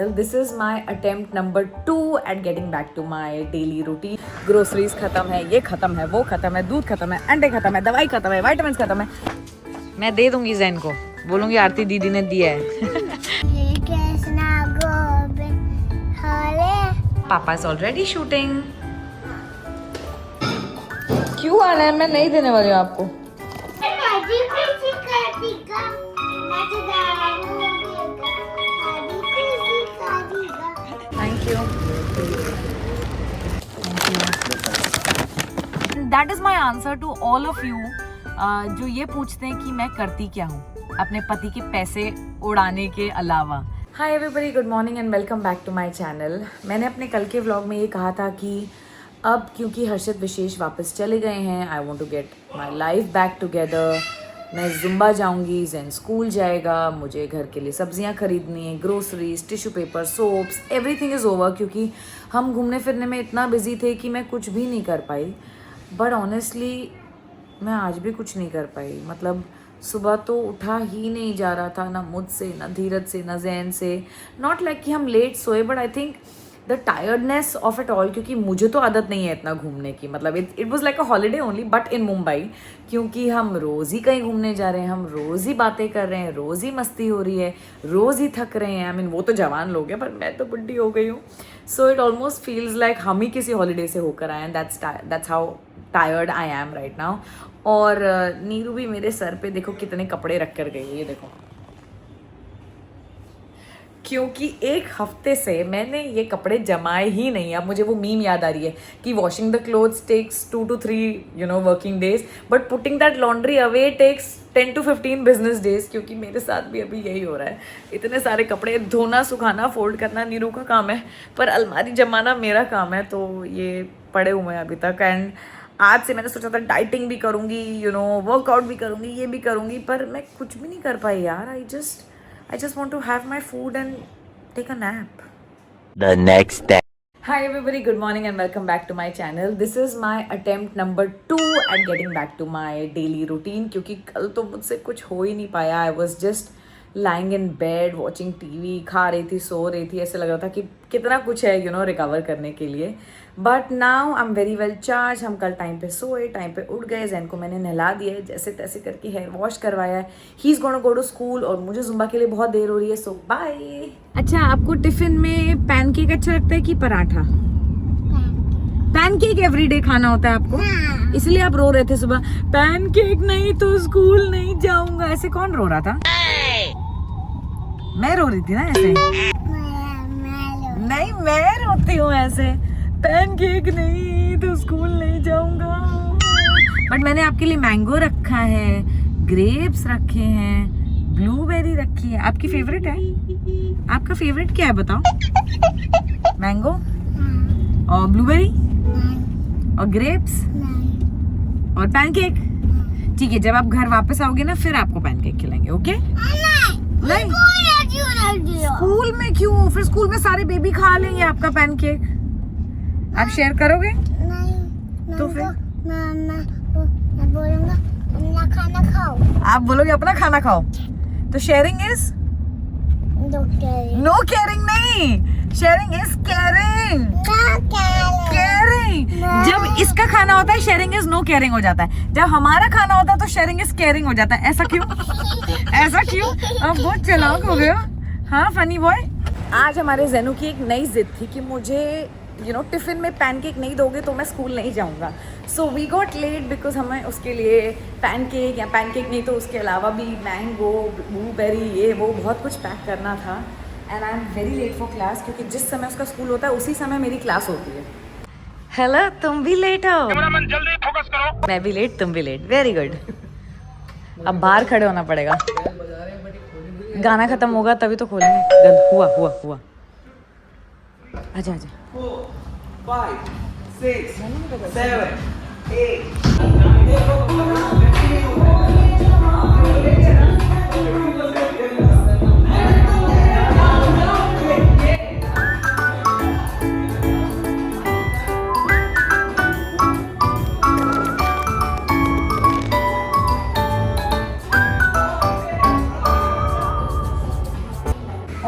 This is my attempt number 2 at getting back to my daily routine. Groceries खत्म है, ये खत्म है, वो खत्म है, दूध खत्म है, अंडे खत्म है, दवाई खत्म है, विटामिन्स खत्म है. मैं दे दूंगी जैन को, बोलूंगी आरती दीदी ने दिया है. पापा is already shooting. क्यों आना है? मैं नहीं देने वाली हूँ आपको. Thank you. That is my answer to all of you जो ये पूछते हैं कि मैं करती क्या हूँ अपने पति के पैसे उड़ाने के अलावा. Hi everybody, good morning and welcome back to my channel. मैंने अपने कल के व्लॉग में ये कहा था कि अब क्योंकि हर्षित विशेष वापस चले गए हैं, I want to get my life back together. मैं जुम्बा जाऊंगी, जैन स्कूल जाएगा, मुझे घर के लिए सब्जियां खरीदनी है, groceries, tissue paper, soaps, everything is over. क्योंकि हम घूमने फिरने में इतना बिजी थे कि मैं कुछ भी नहीं कर पाई. बट ऑनेस्टली मैं आज भी कुछ नहीं कर पाई. मतलब सुबह तो उठा ही नहीं जा रहा था, ना मुझसे, ना धीरज से, ना जैन से. नॉट लाइक कि हम लेट सोए, but I think the tiredness of it all. क्योंकि मुझे तो आदत नहीं है इतना घूमने की. मतलब it was like a holiday only, but in Mumbai. क्योंकि हम रोज़ ही कहीं घूमने जा रहे हैं, हम रोज़ ही बातें कर रहे हैं, रोज़ ही मस्ती हो रही है, रोज़ ही थक रहे हैं. आई मीन वो तो जवान लोग हैं, पर मैं तो बुढ़ी हो गई हूँ. So it almost feels like हम ही किसी हॉलीडे से होकर आए हैं. That's how tired I am right now. और नीरू भी मेरे सर पे देखो कितने कपड़े रख कर गई है, ये देखो. क्योंकि एक हफ्ते से मैंने ये कपड़े जमाए ही नहीं. अब मुझे वो मीम याद आ रही है कि washing the clothes takes 2 to 3 working days, but putting that laundry away takes 10 to 15 business days. क्योंकि मेरे साथ भी अभी यही हो रहा है. इतने सारे कपड़े धोना, सुखाना, फोल्ड करना नीरू का काम है, पर अलमारी जमाना मेरा काम है. तो ये पड़े हुए हैं अभी तक. एंड आज से मैंने सोचा था डाइटिंग भी करूँगी, वर्कआउट भी करूँगी, ये भी करूँगी, पर मैं कुछ भी नहीं कर पाई यार. I just want to have my food and take a nap. The next day. Hi everybody, good morning and welcome back to my channel. This is my attempt number 2 at getting back to my daily routine. क्योंकि कल तो मुझसे कुछ हो ही नहीं पाया. I was just lying in bed watching TV, खा रही थी, सो रही थी. ऐसे लग रहा था कि कितना कुछ है रिकवर करने के लिए. But now I am very well charge. हम कल टाइम पे सोए, टाइम पे उठ गए. जैन को मैंने नहला दिया है, जैसे तैसे करके हेयर वॉश करवाया है. He is gonna go to school और मुझे जुम्बा के लिए बहुत देर हो रही है. सो बाय. अच्छा, आपको टिफिन में पैनकेक अच्छा लगता है कि पराठा? पैनकेक एवरीडे खाना होता है आपको, इसलिए आप रो रहे थे सुबह, पैनकेक नहीं तो स्कूल नहीं जाऊंगा. ऐसे कौन रो रहा था? मैं रो रही थी ना ऐसे. नहीं, मैं रोती हूँ ऐसे, पैनकेक नहीं तो स्कूल नहीं जाऊंगा. बट मैंने आपके लिए मैंगो रखा है, ग्रेप्स रखे हैं, ब्लूबेरी रखी है. आपकी फेवरेट है? आपका फेवरेट क्या है बताओ? मैंगो और ब्लूबेरी और ग्रेप्स और पैनकेक. ठीक है, जब आप घर वापस आओगे ना फिर आपको पैनकेक खिलाएंगे. ओके? नहीं, स्कूल में क्यों? फिर स्कूल में सारे बेबी खा लेंगे आपका पैनकेक. आप शेयर करोगे? नहीं, तो फिर मैं बोलूंगा अपना खाना खाओ. आप बोलोगे अपना खाना खाओ, तो शेयरिंग इज नो केयरिंग. नहीं, शेयरिंग इज केयरिंग. केयरिंग. जब इसका खाना होता है शेयरिंग इज नो केयरिंग हो जाता है. जब हमारा खाना होता है तो शेयरिंग इज केयरिंग हो जाता है. ऐसा क्यों? ऐसा क्यों? अब बहुत चालाक हो गए हो. हाँ, फनी बॉय. आज हमारे जैनू की एक नई जिद थी कि मुझे टिफिन में पैनकेक नहीं दोगे तो मैं स्कूल नहीं जाऊंगा. So we got late because हमें उसके लिए पैनकेक या पैनकेक नहीं तो उसके अलावा भी मैंगो, ब्लूबेरी, ये वो बहुत कुछ पैक करना था. And I am very late for class. क्योंकि जिस समय उसका स्कूल होता है उसी समय मेरी क्लास होती है. हेलो, तुम भी लेट हो? जल्दी फोकस करो. मैं भी लेट, तुम भी लेट. Very good. अब बाहर खड़े होना पड़ेगा. गाना खत्म होगा तभी तो खोलेंगे. हुआ. आजा. 4, 5, 6, 7, 8.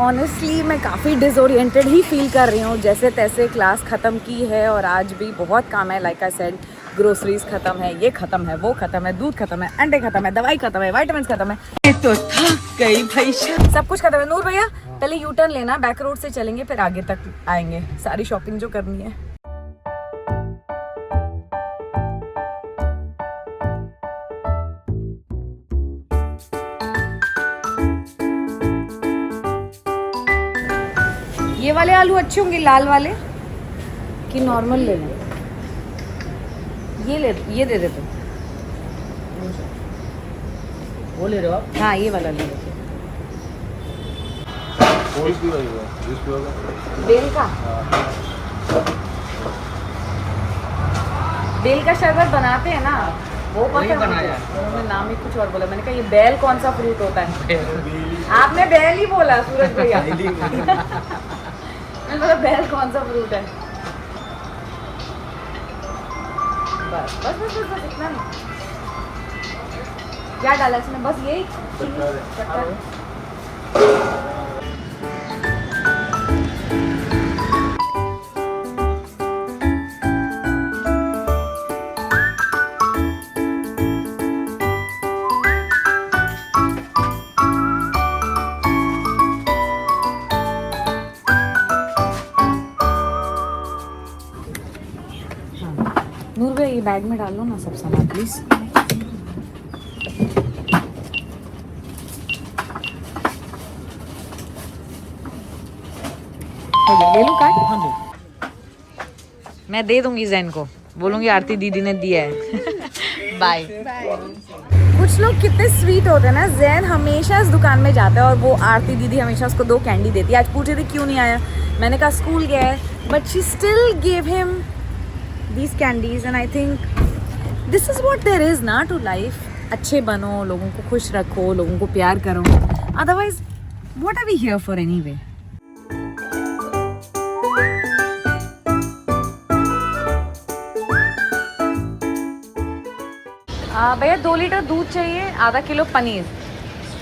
ऑनेस्टली मैं काफ़ी डिसोरिएंटेड ही फील कर रही हूँ। जैसे तैसे क्लास ख़त्म की है और आज भी बहुत काम है। लाइक आई सेड, ग्रोसरीज ख़त्म है, ये ख़त्म है, वो ख़त्म है, दूध ख़त्म है, अंडे ख़त्म है, दवाई ख़त्म है, विटामिन ख़त्म है। तो थक गई भाई, सब कुछ ख़त्म है। नूर भैया पहले यू टर्न लेना, बैक रोड से चलेंगे फिर आगे तक आएंगे, सारी शॉपिंग जो करनी है। ये वाले आलू अच्छे होंगे, लाल वाले कि नॉर्मल ले लें? ये दे देते। वो ले रहे हो आप? हाँ ये वाला ले लेते। बेल का? बेल का शरबत बनाते हैं ना, वो पता बनाया। उन्होंने नाम ही कुछ और बोला। मैंने कहा ये बेल कौन सा फ्रूट होता है? आपने बेल ही बोला सूरज भैया। मैंने बोला बेल कौन सा फ्रूट है? बस बस बस बस, बस इतना नहीं। क्या डाला इसमें? बस यही शक्कर। नूर भाई ये बैग में डाल लो ना सब सामान प्लीज। ले लो कार्ड। मैं दे दूंगी जैन को, बोलूंगी आरती दीदी ने दिया है। बाय। कुछ लोग कितने स्वीट होते हैं ना। जैन हमेशा इस दुकान में जाता है और वो आरती दीदी हमेशा उसको 2 कैंडी देती है। आज पूछे थे क्यों नहीं आया, मैंने कहा स्कूल गया है, but she still give him these candies and I think this is what there is ना to life। अच्छे बनो, लोगों को खुश रखो, लोगों को प्यार करो, otherwise what are we here for anyway। भैया 2 लीटर दूध चाहिए, आधा किलो पनीर।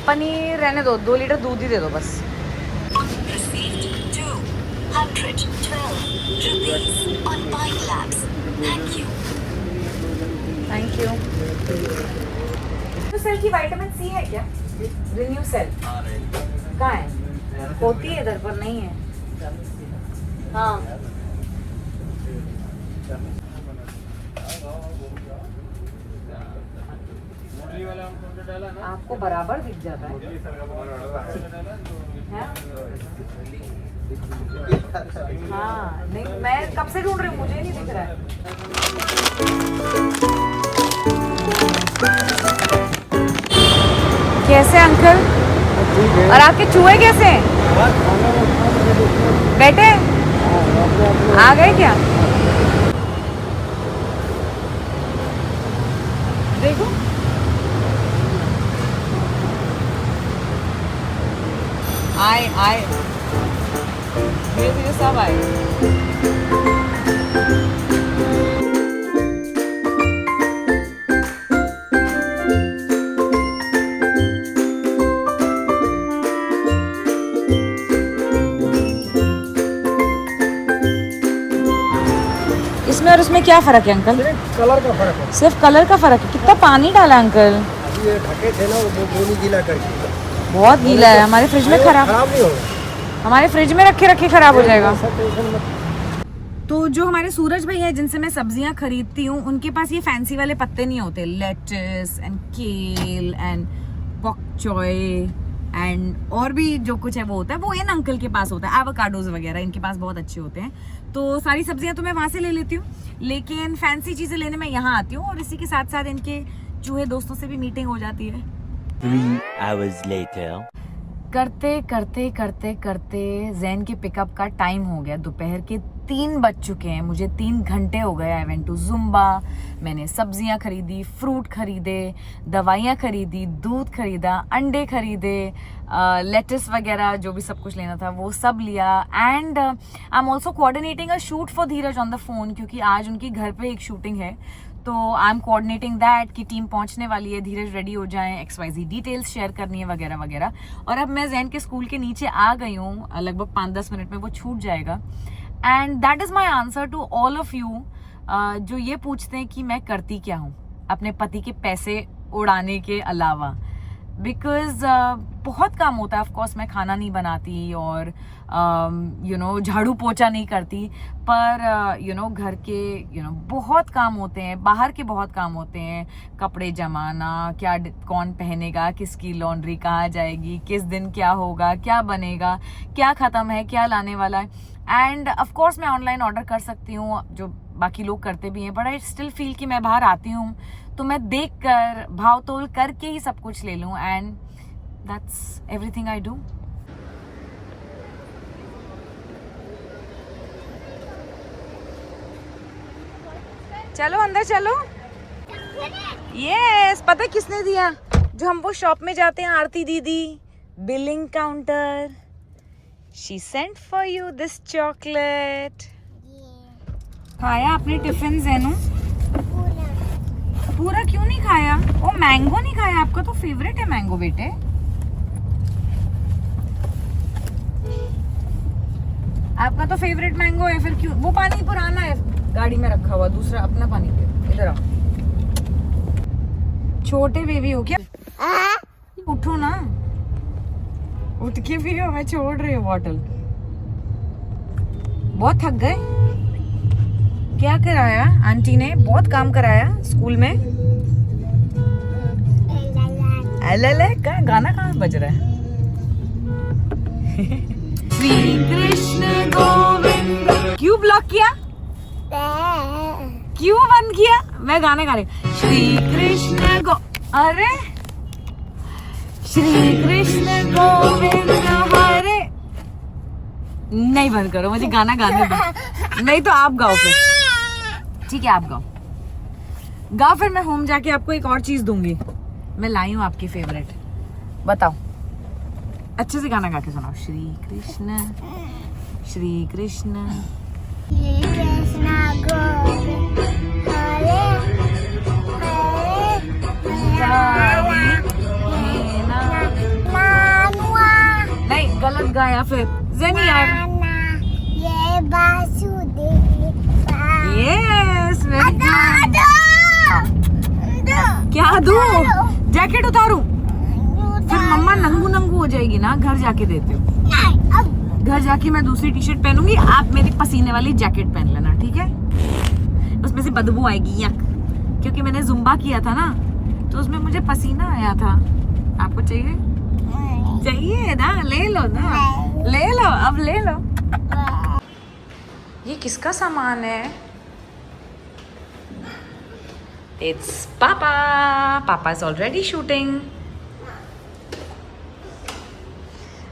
पनीर रहने दो, 2 लीटर दूध ही दे दो बस। Thank you. सेल की विटामिन सी है क्या? रिन्यू सेल कहाँ है? होती है इधर पर नहीं है। हाँ आपको बराबर दिख जाता है। हाँ नहीं, मैं कब से ढूंढ रही हूँ, मुझे नहीं दिख रहा है। कैसे अंकल? और आपके चूहे कैसे हैं? बैठे आ गए क्या? देखो आए धीरे धीरे सब आए। इसमें और इसमें क्या फर्क है अंकल? कलर का फर्क है। सिर्फ कलर का फर्क है। कितना पानी डाला अंकल? अभी ये ढके थे ना, वो पानी गीला करके। बहुत गीला है, हमारे फ्रिज में खराब नहीं होगा, हमारे फ्रिज में रखे खराब हो जाएगा। तो जो हमारे सूरज भाई है जिनसे मैं सब्जियां खरीदती हूँ, उनके पास ये फैंसी वाले पत्ते नहीं होते। लेट्स एंड केल एंड बॉक चॉय एंड और भी जो कुछ है वो होता है, वो इन अंकल के पास होता है। एवोकाडोज वगैरह इनके पास बहुत अच्छे होते हैं। तो सारी सब्जियां तो मैं वहां से ले लेती हूँ, लेकिन फैंसी चीजें लेने मैं यहाँ आती हूँ। और इसी के साथ साथ इनके चूहे दोस्तों से भी मीटिंग हो जाती है। 3 hours later। करते करते करते करते जैन के पिकअप का टाइम हो गया। दोपहर के 3 बज चुके हैं, मुझे 3 घंटे हो गए। आई वेंट टू जुम्बा, मैंने सब्जियां खरीदी, फ्रूट खरीदे, दवाइयां खरीदी, दूध खरीदा, अंडे खरीदे, लेटस वगैरह जो भी सब कुछ लेना था वो सब लिया। And I am also coordinating a shoot for Dheeraj on the phone, क्योंकि आज उनकी घर पे एक शूटिंग है। तो आई एम कोऑर्डिनेटिंग दैट कि टीम पहुंचने वाली है, धीरे रेडी हो जाएं, XYZ डिटेल्स शेयर करनी है वगैरह वगैरह। और अब मैं जैन के स्कूल के नीचे आ गई हूँ, लगभग 5-10 मिनट में वो छूट जाएगा। And that is my answer to all of you जो ये पूछते हैं कि मैं करती क्या हूँ अपने पति के पैसे उड़ाने के अलावा। बिकॉज बहुत काम होता है। ऑफकोर्स मैं खाना नहीं बनाती और झाड़ू पोछा नहीं करती, पर घर के बहुत काम होते हैं, बाहर के बहुत काम होते हैं। कपड़े जमाना, क्या कौन पहनेगा, किसकी लॉन्ड्री कहाँ जाएगी, किस दिन क्या होगा, क्या बनेगा, क्या ख़त्म है, क्या लाने वाला है। एंड ऑफकोर्स मैं ऑनलाइन ऑर्डर कर सकती हूँ, जो बाकी लोग करते भी हैं, बट आई स्टिल फील कि मैं बाहर आती हूँ तो मैं देख कर भाव तोल करके ही सब कुछ ले लूँ। And that's everything I do. चलो अंदर चलो। यस, पता है किसने दिया? जो हम वो शॉप में जाते हैं, आरती दीदी, billing counter. She sent for you this chocolate. खाया आपने टिफिन ज़ेनू? पूरा क्यों नहीं खाया? ओ मैंगो नहीं खाया? आपका तो फेवरेट है मैंगो बेटे। आपका तो फेवरेट मैंगो है, फिर क्यों? वो पानी पुराना है गाड़ी में रखा हुआ, दूसरा अपना पानी पियो। इधर आओ। छोटे बेबी हो क्या? उठो ना, उठ के पियो, मैं छोड़ रही हूँ बॉटल। बहुत थक गए? क्या कराया आंटी ने? बहुत काम कराया स्कूल में। का गाना कहाँ बज रहा है? श्री कृष्ण गोविंद। क्यों ब्लॉक किया? क्यों बंद किया? मैं गाना गा रही। श्री कृष्ण अरे श्री कृष्ण गोविंद हरे। नहीं बंद करो, मुझे गाना गाने दो। नहीं तो आप गाओ फिर। ठीक है, आप गाओ फिर मैं होम जाके आपको एक और चीज दूंगी। मैं लाई हूँ आपकी फेवरेट। बताओ, अच्छे से गाना गा के सुनाओ। श्री कृष्ण श्री कृष्ण नहीं, गलत गाया फिर ज़ेनी यार। यस, क्या दूं? जैकेट उतारूं? फिर मम्मा नंगू नंगू हो जाएगी ना। घर जाके देते हो। घर जाके मैं दूसरी टी शर्ट पहनूंगी, आप मेरी पसीने वाली जैकेट पहन लेना, ठीक है? उसमें से बदबू आएगी यक, क्योंकि मैंने जुम्बा किया था ना, तो उसमें मुझे पसीना आया था। आपको चाहिए? चाहिए ना, ले लो ना, ले लो, अब ले लो। ये किसका सामान है? It's Papa. Papa is already shooting.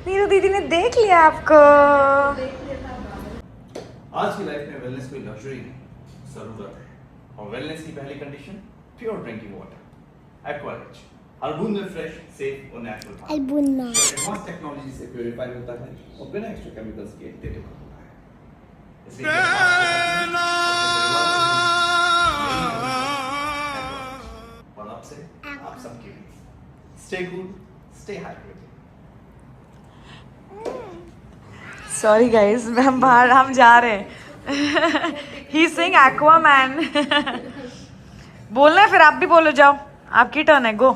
Neeru दीदी ने देख लिया आपको। आज की लाइफ में वेलनेस कोई लग्जरी नहीं, जरूरत है। और वेलनेस की पहली कंडीशन प्योर ड्रिंकिंग वाटर, एक्वारिच। हर बूंद में फ्रेश, सेफ और नेचुरल। एडवांस टेक्नोलॉजी से प्यूरिफाई होता है और बिना एक्स्ट्रा केमिकल्स के डिलीवर होता है। इसलिए और आपसे आप सबके लिए stay cool, stay hydrated. Sorry guys, हम बाहर हम जा रहे हैं। ही सिंग एक्वामैन। बोलना है फिर आप भी बोलो। जाओ, आपकी टर्न है, गो।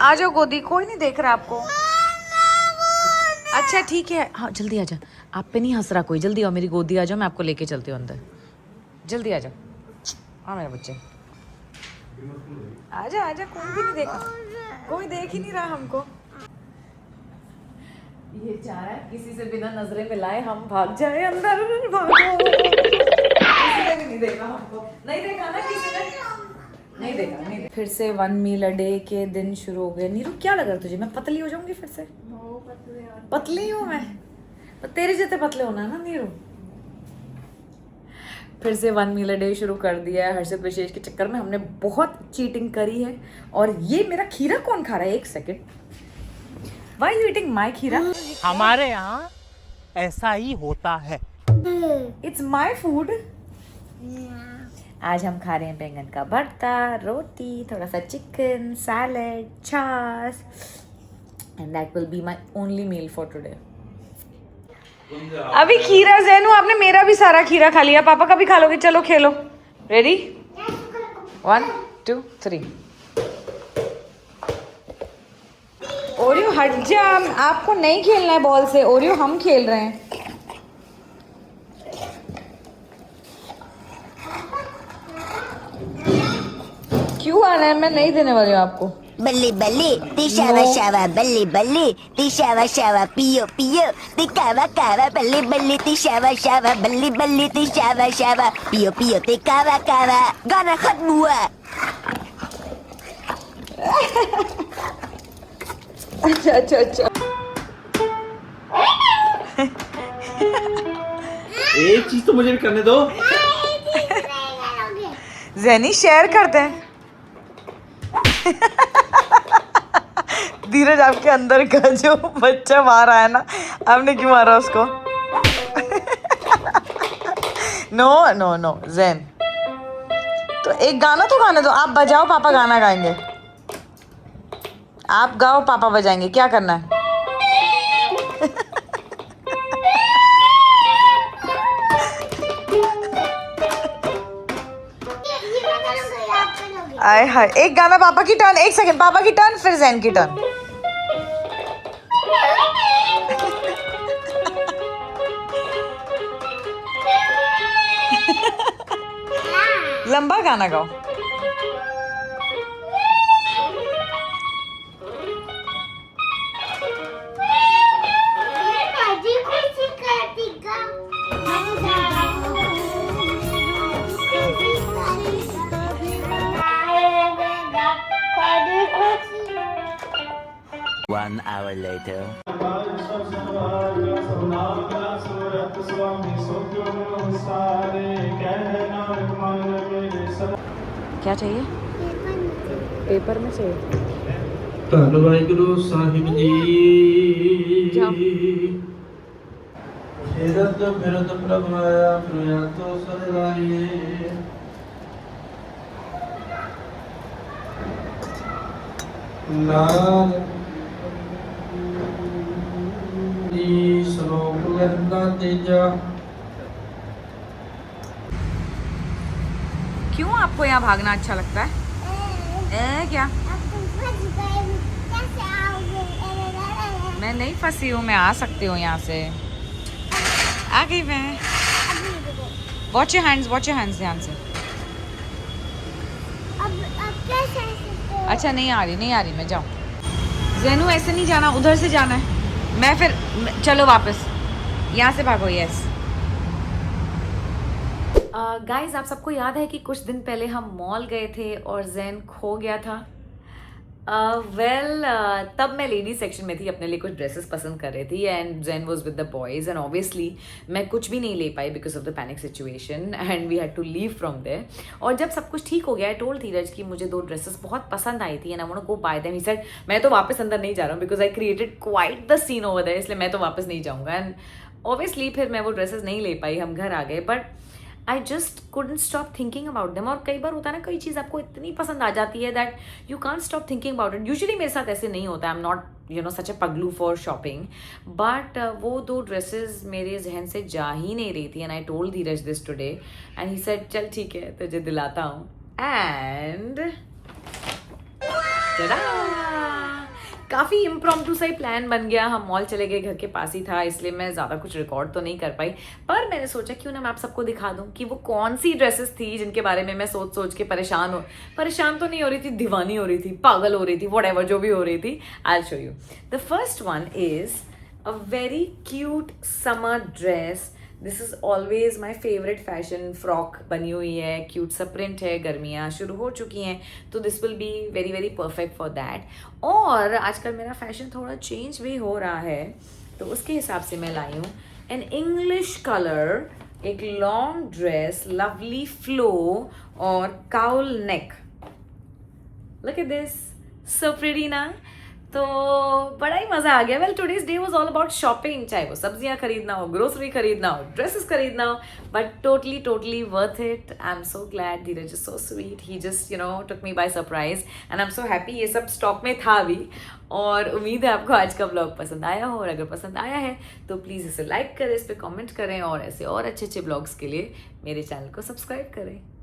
आ जाओ गोदी, कोई नहीं देख रहा आपको। अच्छा ठीक है, हाँ जल्दी आ जा। आप पे नहीं हंस रहा कोई। जल्दी आओ, मेरी गोदी आ जाओ, मैं आपको लेके चलती हूँ अंदर। जल्दी आ जाओ। हाँ मेरे बच्चे, आजा आजा। कोई भी नहीं देखा, कोई देख ही नहीं रहा हमको। ये चाह रहा है किसी से बिना नजरें मिलाए हम भाग जाए अंदर। भागो, किसी ने भी नहीं देखा हमको। नहीं देखा ना किसी ने? नहीं देखा, नहीं देखा। फिर से 1 मील अ डे के दिन शुरू हो गए। नीरू क्या लग रहा तुझे? मैं पतली हो जाऊंगी फिर से? पतली हूँ मैं, तो तेरे जैसे पतले होना है ना नीरू। फिर से 1 मील अ डे शुरू कर दिया है। हर्षित विशेष के चक्कर में हमने बहुत चीटिंग करी है। और ये मेरा खीरा कौन खा रहा है? एक second, Why are you eating my खीरा? हमारे यहाँ ऐसा ही होता है। It's my food. आज हम खा रहे हैं बैंगन का भरता, रोटी, थोड़ा सा चिकन, सैलेड, छाछ, and that will be my only meal for today. अभी खीरा ज़ैनू, आपने मेरा भी सारा खीरा खा लिया, पापा का भी खा लोगे? चलो खेलो। रेडी? 1 2 3। ओरियो हट जा, आपको नहीं खेलना है बॉल से। ओरियो हम खेल रहे हैं। क्यों आना है? मैं नहीं देने वाली हूँ आपको। बल्ली बल्ली तिशावा शावा बल्ली बल्ली तिशावा शावा पियो पियो तिकावा कावा बल्ली बल्ली तिशावा शावा बल्ली बल्ली तिशावा शावा पियो पियो तिकावा कावा गाना खत्म हुआ। अच्छा अच्छा अच्छा। एक चीज तो मुझे भी करने दो। ज़ैनी शेयर करते हैं। धीरज, आपके अंदर का जो बच्चा मार आया ना, आपने क्यों मारा उसको? नो नो नो ज़ैन, तो एक गाना तो गाने दो। आप बजाओ, पापा गाना गाएंगे। आप गाओ, पापा बजाएंगे। क्या करना है? आय हाय, एक गाना पापा की टर्न। 1 सेकंड, पापा की टर्न, फिर ज़ैन की टर्न। लंबा गाना गाओ। One hour later. क्या चाहिए? पेपर में चाहिए। ਧੰਨ ਵਾਹਿਗੁਰੂ ਸਾਹਿਬ ਜੀ। ਫਿਰਤ ਫਿਰਤ ਪ੍ਰਭ ਆਇਆ ਫਿਰਿਆ ਤੋ ਸਰਦਾਈਏ। ਨਾਨਕ ਦੀ ਸ਼ਲੋਕ ਲਹਿੰਦਾ ਤੇਜਾ। क्यों आपको यहाँ भागना अच्छा लगता है? क्या? मैं नहीं फंसी हूँ, मैं आ सकती हूँ यहाँ से। आ गई मैं। Watch your hands, watch your hands ध्यान से। अच्छा नहीं आ रही मैं, जाऊँ। ज़ैनू ऐसे नहीं जाना, उधर से जाना है। मैं फिर चलो वापस यहाँ से भागो। यस गाइज, आप सबको याद है कि कुछ दिन पहले हम मॉल गए थे और ज़ैन खो गया था। तब मैं लेडीज सेक्शन में थी, अपने लिए कुछ ड्रेसेस पसंद कर रही थी and Zain was with the boys and obviously मैं कुछ भी नहीं ले पाई because of the panic situation and we had to leave from there. और जब सब कुछ ठीक हो गया, आई टोल्ड धीरज कि मुझे 2 ड्रेसेस बहुत पसंद आई थी and I want to go by them. He said मैं तो वापस अंदर नहीं जा रहा हूँ because I created quite the scene over there, इसलिए मैं तो वापस नहीं जाऊँगा। एंड ऑब्वियसली फिर मैं वो ड्रेसेस नहीं ले पाई, हम घर आ गए। But I just couldn't stop thinking about them। और कई बार होता है ना, कोई चीज़ आपको इतनी पसंद आ जाती है that you can't stop thinking about it। Usually मेरे साथ ऐसे नहीं होता, I am not such a पगलू फॉर शॉपिंग। बट वो 2 ड्रेसेस मेरे जहन से जा ही नहीं रही थी and I told Dheeraj this today and he said चल ठीक है तुझे दिलाता हूँ। एंड काफ़ी इम्प्रॉम्प्टू सा ही प्लान बन गया। हम मॉल चले गए, घर के पास ही था, इसलिए मैं ज़्यादा कुछ रिकॉर्ड तो नहीं कर पाई। पर मैंने सोचा क्यों ना मैं आप सबको दिखा दूं कि वो कौन सी ड्रेसेस थी जिनके बारे में मैं सोच के परेशान तो नहीं हो रही थी, दीवानी हो रही थी, पागल हो रही थी, व्हाटएवर जो भी हो रही थी। I will show you. The first one is a very cute summer dress. This is always my favourite fashion. Frock बनी हुई है, क्यूट सा प्रिंट है, गर्मियाँ शुरू हो चुकी हैं तो this will be very very perfect for that. और आजकल मेरा फैशन थोड़ा चेंज भी हो रहा है तो उसके हिसाब से मैं लाई हूँ एन इंग्लिश कलर, एक लॉन्ग ड्रेस, लवली फ्लो और cowl neck. Look at this, so pretty ना। तो बड़ा ही मज़ा आ गया. Well today's day was all about shopping, चाहे वो सब्जियां खरीदना हो, ग्रोसरी खरीदना हो, ड्रेसेस खरीदना हो, but totally worth it. I am so glad. Dheeraj is so sweet. He just took me by surprise and I am so happy. ये सब स्टॉक में था अभी और उम्मीद है आपको आज का ब्लॉग पसंद आया हो. और अगर पसंद आया है तो प्लीज़ इसे लाइक करें, इस पर कमेंट करें और ऐसे और अच्छे ब्लॉग्स के लिए मेरे चैनल को सब्सक्राइब करें.